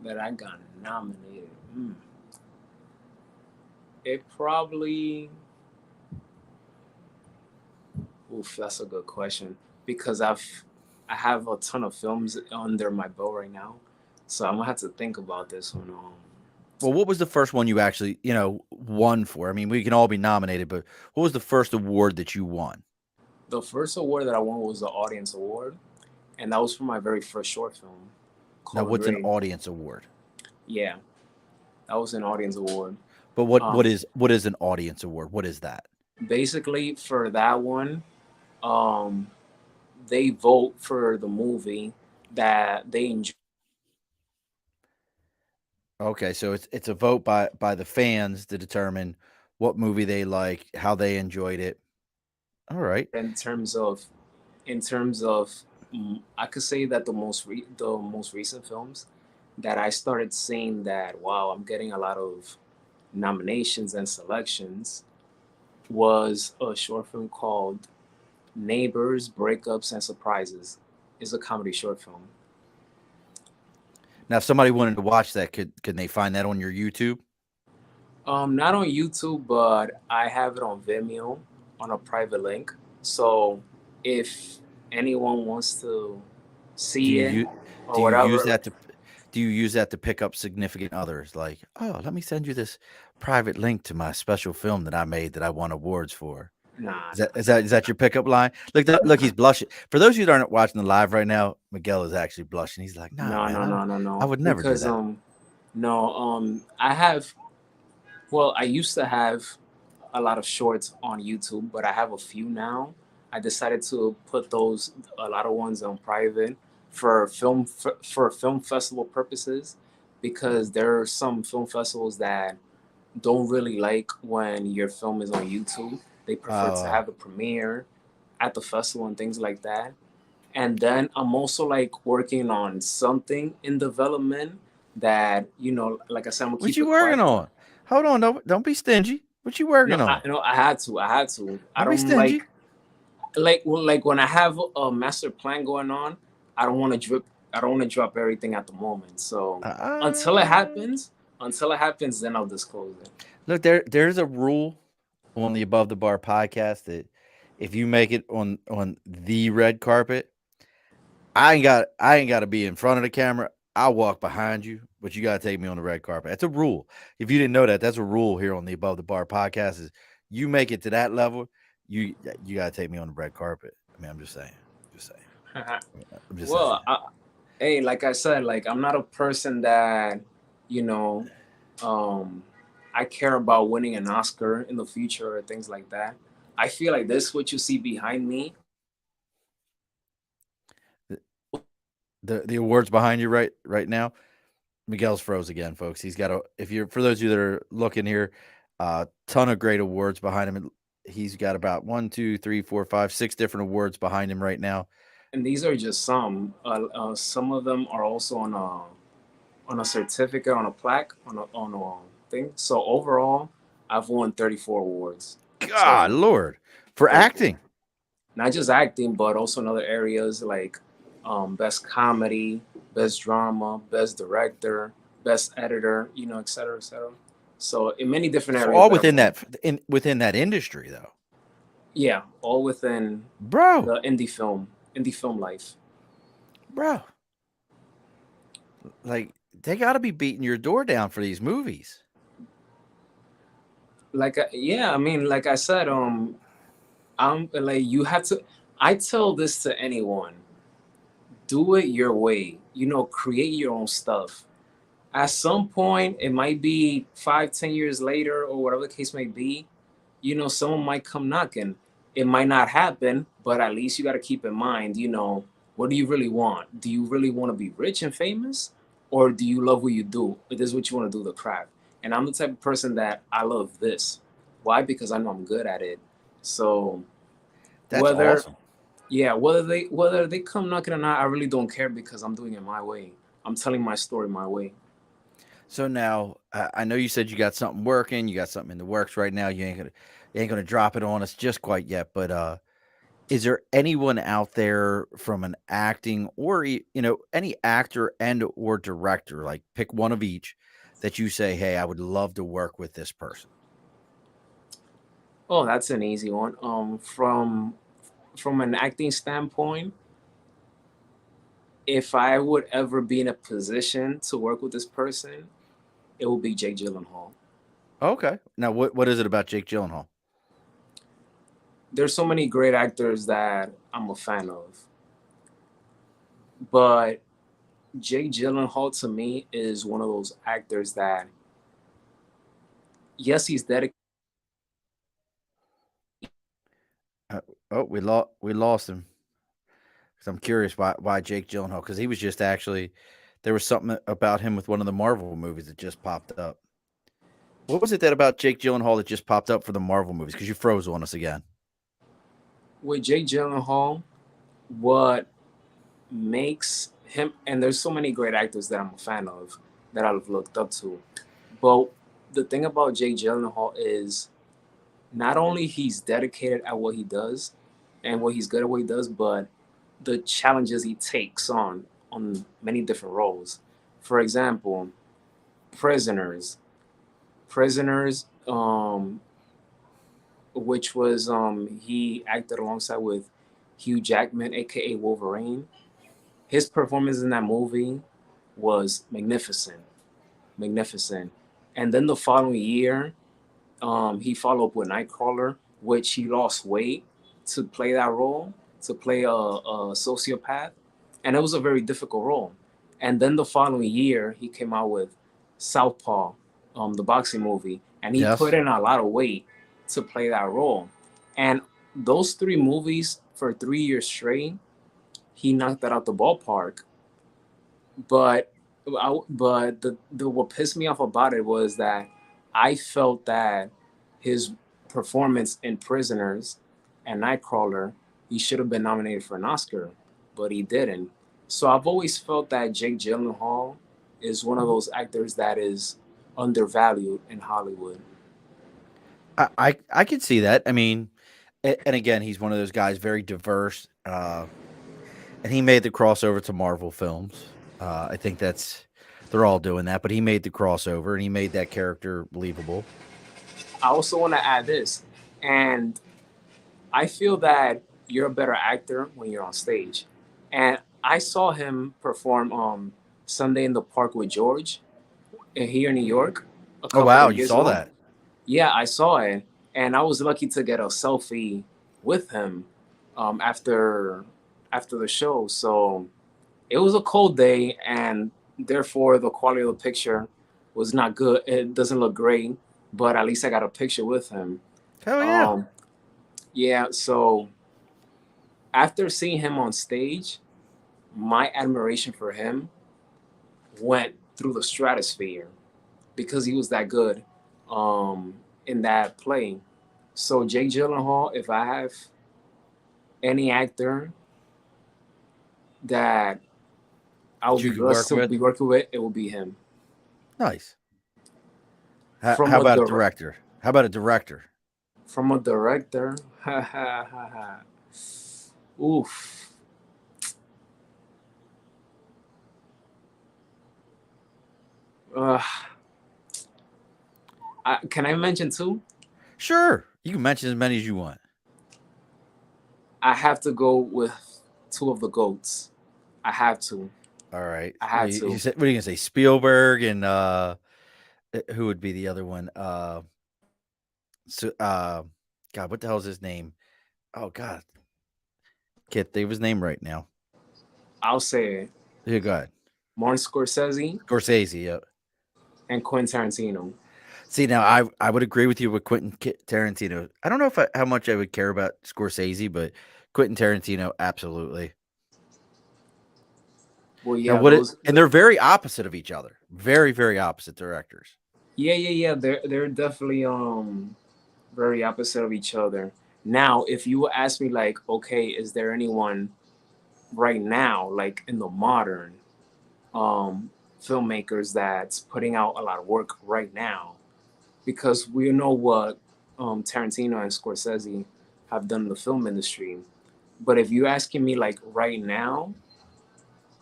That I got nominated. It probably. Oof, that's a good question because I have a ton of films under my belt right now, so I'm gonna have to think about this one. Well, what was the first one you actually, won for? I mean, we can all be nominated, but what was the first award that you won? The first award that I won was the audience award, and that was for my very first short film Now, called what's an Rain. audience award? Yeah, that was an audience award. But what Um, what is what is an audience award? What is that? Basically, for that one, um, they vote for the movie that they enjoy. Okay, so it's a vote by the fans to determine what movie they like, how they enjoyed it. All right. In terms of I could say that the most recent films that I started seeing that wow, I'm getting a lot of nominations and selections was a short film called Neighbors, Breakups, and Surprises. It's a comedy short film. Now, if somebody wanted to watch that, could they find that on your YouTube? Not on YouTube, but I have it on Vimeo on a private link. So if anyone wants to Do see you it use or do you use whatever, that to do you use that to pick up significant others? Like, oh, let me send you this private link to my special film that I made that I won awards for. nah, Is that your pickup line? Look, nah. he's blushing. For those of you that aren't watching the live right now, Miguel is actually blushing. He's like, nah, No, man, no, no, no, I no. would never do Because that. no, I have. Well, I used to have a lot of shorts on YouTube, but I have a few now. I decided to put those a lot of ones on private for film festival purposes, because there are some film festivals that don't really like when your film is on YouTube. They prefer to Uh, have the premiere at the festival and things like that. And then I'm also like working on something in development that like I said, I'm gonna what keep you it working quiet. on? Hold on, don't be stingy. What you working on? I had to. I Don't be don't stingy. like when I have a master plan going on. I don't want to drip. I don't want to drop everything at the moment. So until it Uh, happens, until it happens, then I'll disclose it. Look, there's a rule on the Above the Bar podcast that if you make it on the red carpet, I ain't got to be in front of the camera. I'll walk behind you, but you got to take me on the red carpet. That's a rule. If you didn't know that, that's a rule here on the Above the Bar podcast. Is You make it to that level, you gotta take me on the red carpet. I mean, I'm just saying. Just saying. I'm just saying. Well, hey, like I said, like I'm not a person that, you know, um, I care about winning an Oscar in the future or things like that. I feel like this, what you see behind me, The awards behind you right now. Miguel's froze again, folks. He's got a if you're for those of you that are looking here, ton of great awards behind him. He's got about one, two, three, four, five, six different awards behind him right now. and these are just some. Some of them are also on a certificate, on a plaque, on a thing. So overall, I've won 34 awards. God, So Lord, for 34. acting. Not just acting, but also in other areas like best comedy, best drama, best director, best editor, et cetera, et cetera. So in many different So areas all that I've within won. within that industry though. Yeah, all within Bro, the indie film life. bro. Like they got to be beating your door down for these movies. Yeah, I mean, like I said, I'm like you have to. I tell this to anyone: do it your way. Create your own stuff. At some point, it might be 5, 10 years later, or whatever the case may be. Someone might come knocking. It might not happen, but at least you got to keep in mind, what do you really want? Do you really want to be rich and famous? Or do you love what you do? This is what you want to do, the craft. And I'm the type of person that I love this. Why? Because I know I'm good at it. So That's whether, awesome. yeah, whether they come knocking or not, I really don't care because I'm doing it my way. I'm telling my story my way. So now I know you said you got something working, you got something in the works right now. You ain't gonna drop it on us just quite yet, but is there anyone out there from an acting or any actor and or director, like pick one of each that you say, hey, I would love to work with this person? Oh, that's an easy one. From an acting standpoint, if I would ever be in a position to work with this person, it will be Jake Gyllenhaal. Okay. Now what is it about Jake Gyllenhaal? There's so many great actors that I'm a fan of, but Jake Gyllenhaal to me is one of those actors that, yes, he's dedicated. Uh, oh, we lost him. 'Cause I'm curious why Jake Gyllenhaal, because he was just actually there was something about him with one of the Marvel movies that just popped up. What was it that about Jake Gyllenhaal that just popped up for the Marvel movies? Because you froze on us again. With Jake Gyllenhaal, what makes him, and there's so many great actors that I'm a fan of that I've looked up to, but the thing about Jake Gyllenhaal is not only he's dedicated at what he does and what he's good at what he does, but the challenges he takes on many different roles. For example, Prisoners. Prisoners, which was he acted alongside with Hugh Jackman, aka Wolverine. His performance in that movie was magnificent, magnificent. And then the following year, he followed up with Nightcrawler, which he lost weight to play that role, to play a sociopath, and it was a very difficult role. And then the following year, he came out with Southpaw, the boxing movie, and he put Yes. in a lot of weight to play that role. And those three movies for 3 years straight, he knocked that out the ballpark. But but what pissed me off about it was that I felt that his performance in Prisoners and Nightcrawler, he should have been nominated for an Oscar, but he didn't. So I've always felt that Jake Gyllenhaal is one of those actors that is undervalued in Hollywood. I could see that. I mean, and again, he's one of those guys, very diverse, and he made the crossover to Marvel films. I think they're all doing that, but he made the crossover and he made that character believable. I also want to add this, and I feel that you're a better actor when you're on stage. And I saw him perform Sunday in the Park with George here in New York a Oh couple wow, of you years saw ago. that? Yeah, I saw it. and I was lucky to get a selfie with him after the show. So it was a cold day, and therefore the quality of the picture was not good. It doesn't look great, but at least I got a picture with him. Hell yeah. Um, yeah. So after seeing him on stage, my admiration for him went through the stratosphere because he was that good um, in that play. So Jake Gyllenhaal, if I have any actor that I would That you be could blessed work to with. be working with, it will be him. Nice. From How a about a dir- director? How about a director? from a director, ha ha ha ha. Oof. Uh, can I mention two? Sure. You can mention as many as you want. I have to go with two of the goats. I have to. All right. I had to. What are you gonna say? Spielberg and who would be the other one? So God, what the hell is his name? Oh God, can't think of his name right now. I'll say it. Yeah, go ahead. Martin Scorsese Scorsese. Yeah. and Quentin Tarantino. See, now I would agree with you with Tarantino. I don't know if how much I would care about Scorsese, but Quentin Tarantino, absolutely. Well, Now, yeah, those. and they're very opposite of each other. Very, very opposite directors. Yeah, yeah, yeah. They're definitely very opposite of each other. Now, if you ask me, like, okay, is there anyone right now, like in the modern um filmmakers that's putting out a lot of work right now? Because we know what Tarantino and Scorsese have done in the film industry. But if you're asking me like right now,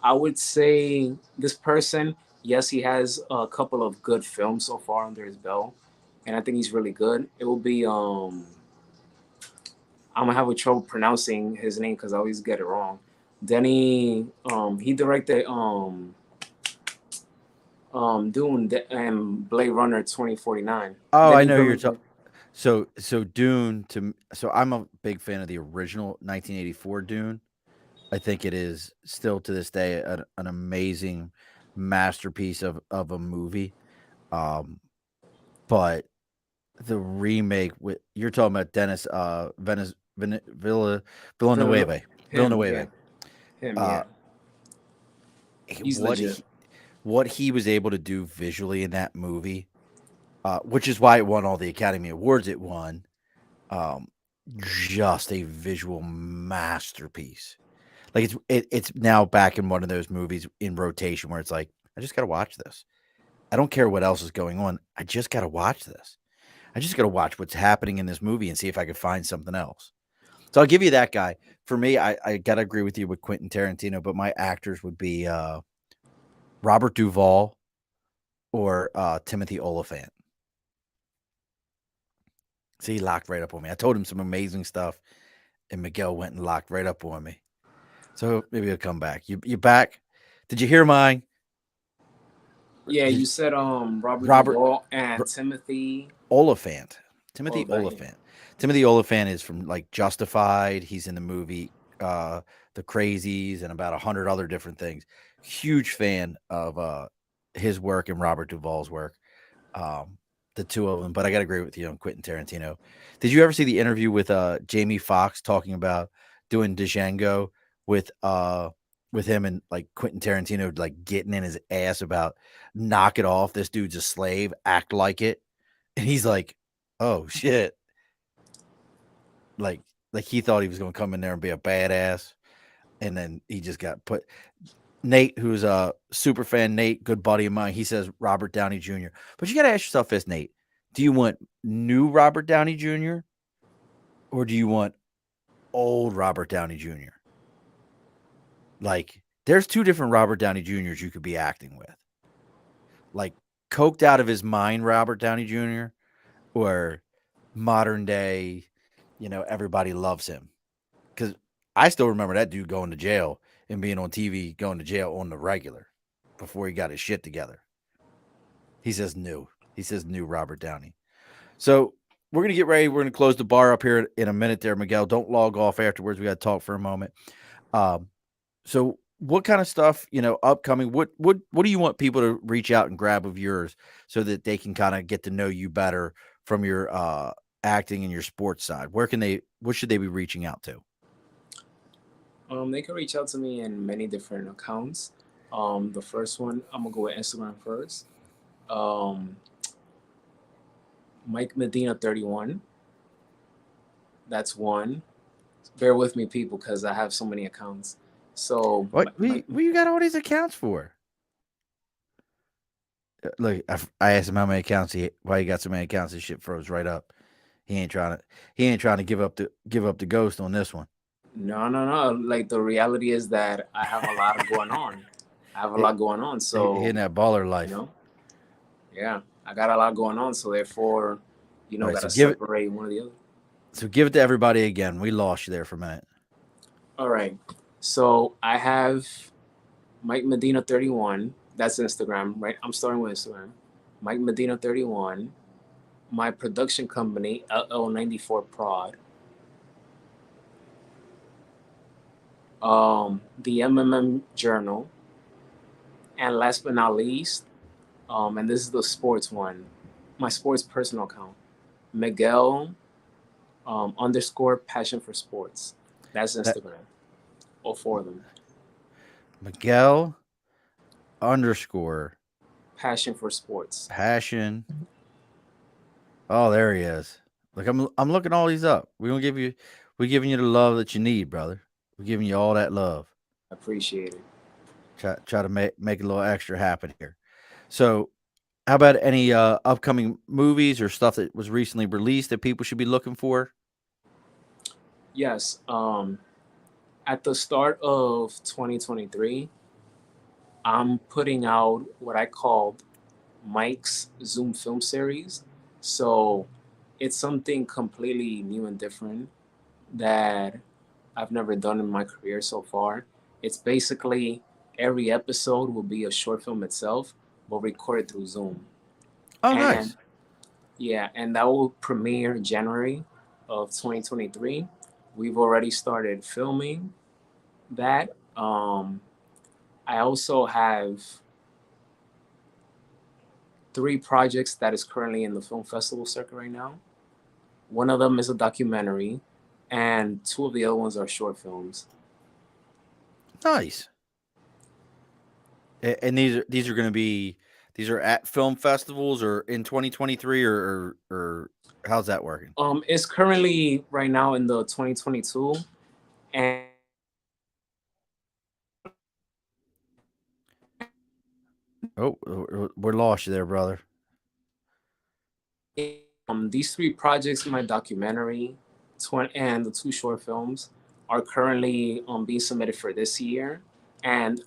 I would say this person, yes, he has a couple of good films so far under his belt, and I think he's really good. It will be I'm gonna have a trouble pronouncing his name because I always get it wrong. Denny, he directed Dune and Blade Runner 2049. Oh, I Denny know you're Villeneuve. talking. So Dune so I'm a big fan of the original 1984 Dune. I think it is still to this day an amazing masterpiece of a movie. Um, but the remake with you're talking about Dennis Villeneuve. Villanueva Him, yeah, Villanueva. him, Uh, yeah. He's what legit. he was able to do visually in that movie, which is why it won all the Academy Awards it won. Um, just a visual masterpiece. Like it's now back in one of those movies in rotation where it's like I just gotta watch this. I don't care what else is going on. I just gotta watch this. I just gotta watch what's happening in this movie and see if I could find something else. So I'll give you that guy. For me, I gotta agree with you with Quentin Tarantino, but my actors would be Robert Duvall or Timothy Oliphant. See, he locked right up on me. I told him some amazing stuff, and Miguel went and locked right up on me. So maybe he'll come back. You back? Did you hear mine? Yeah, Did you said Robert Robert Duvall and R- Timothy Oliphant? Timothy Oliphant. Yeah. Oliphant. Timothy Oliphant is from like Justified. He's in the movie uh, The Crazies and about 100 other different things. Huge fan of his work and Robert Duvall's work. Um, the two of them, but I got to agree with you on Quentin Tarantino. Did you ever see the interview with Jamie Foxx talking about doing Django with him and like Quentin Tarantino like getting in his ass about knock it off, this dude's a slave, act like it. And he's like, "Oh shit." Like he thought he was going to come in there and be a badass and then he just got put. Nate, who's a super fan, Nate, good buddy of mine, he says Robert Downey Jr. But you got to ask yourself this, Nate. Do you want new Robert Downey Jr. or do you want old Robert Downey Jr.? Like, there's two different Robert Downey Jr.'s you could be acting with. Like, coked out of his mind Robert Downey Jr. or modern day, everybody loves him. Because I still remember that dude going to jail and being on TV, going to jail on the regular before he got his shit together. He says new. He says new Robert Downey. So we're gonna get ready. We're gonna close the bar up here in a minute. There, Miguel. Don't log off afterwards. We got to talk for a moment. Um, so what kind of stuff, upcoming? What do you want people to reach out and grab of yours so that they can kind of get to know you better from your acting and your sports side? What should they be reaching out to? They can reach out to me in many different accounts. The first one, I'm gonna go with Instagram first. Um, Mike Medina 31. That's one. Bear with me, people, because I have so many accounts. So, What you got all these accounts for? Look, I asked him how many accounts why he got so many accounts. His shit froze right up. He ain't trying to give up the ghost on this one. no, no, no. Like the reality is that I have a lot going on. I have a Hit, lot going on. hitting So, that baller you life. know, yeah, I got a lot going on. So therefore, All right, gotta separate one or the other. so give it to everybody again. We lost you there for a minute. All right. So I have Mike Medina 31. That's Instagram, right? I'm starting with Instagram. Mike Medina 31. My production company, LL94 Prod. The MMM Journal. And last but not least, and this is the sports one, my sports personal account, Miguel underscore passion for sports. That's That Instagram. All four of them. Miguel underscore Passion for sports. passion. Oh, there he is. Look, I'm looking all these up. We're giving you the love that you need, brother. We're giving you all that love. Appreciate it. Try to make a little extra happen here. So, how about any upcoming movies or stuff that was recently released that people should be looking for? Yes. At the start of 2023, I'm putting out what I called Mike's Zoom film series. So it's something completely new and different that I've never done in my career so far. It's basically every episode will be a short film itself, but recorded through Zoom. Oh, And nice. yeah, and that will premiere January of 2023. We've already started filming that. I also have three projects that is currently in the film festival circuit right now. One of them is a documentary, and two of the other ones are short films. Nice. And these are going to be these are at film festivals or in 2023 or how's that working? It's currently right now in the 2022, and Oh, we're lost you there, brother. these three projects, my documentary, and the two short films, are currently being submitted for this year and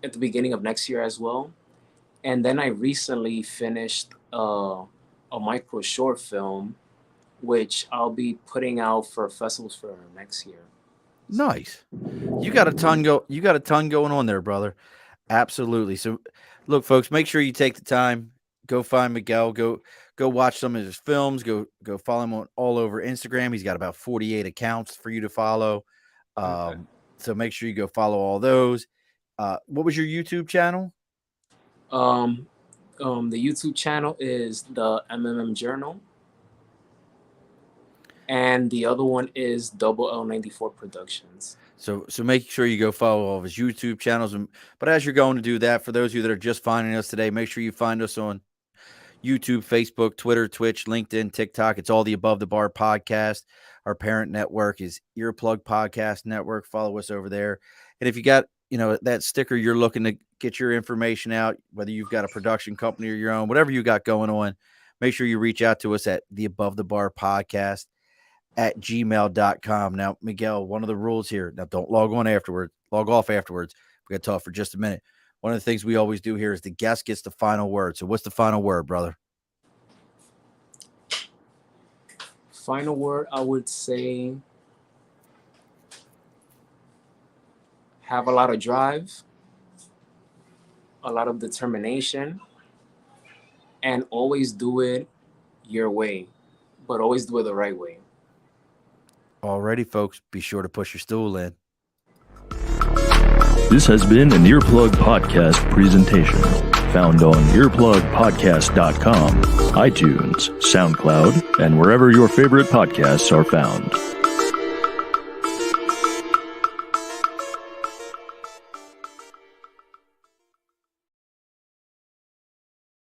at the beginning of next year as well. And then I recently finished a micro short film, which I'll be putting out for festivals for next year. Nice. You got a ton going on there, brother. Absolutely. So, look, folks, make sure you take the time. Go find Miguel. Go watch some of his films. Go follow him on all over Instagram. He's got about 48 accounts for you to follow. Okay. So make sure you go follow all those. What was your YouTube channel? Um, the YouTube channel is the MMM Journal, and the other one is Double L94 Productions. So make sure you go follow all of his YouTube channels. But as you're going to do that, for those of you that are just finding us today, make sure you find us on YouTube, Facebook, Twitter, Twitch, LinkedIn, TikTok. It's all the Above the Bar podcast. Our parent network is Earplug Podcast Network. Follow us over there. And if you got, that sticker you're looking to get your information out, whether you've got a production company or your own, whatever you got going on, make sure you reach out to us at the Above the Bar podcast at gmail.com. Now, Miguel, one of the rules here, now don't log off afterwards. We got to talk for just a minute. One of the things we always do here is the guest gets the final word. So what's the final word, brother? Final word, I would say have a lot of drive, a lot of determination, and always do it your way. but always do it the right way. Alrighty, folks, be sure to push your stool in. This has been an Earplug Podcast presentation, found on earplugpodcast.com, iTunes, SoundCloud, and wherever your favorite podcasts are found.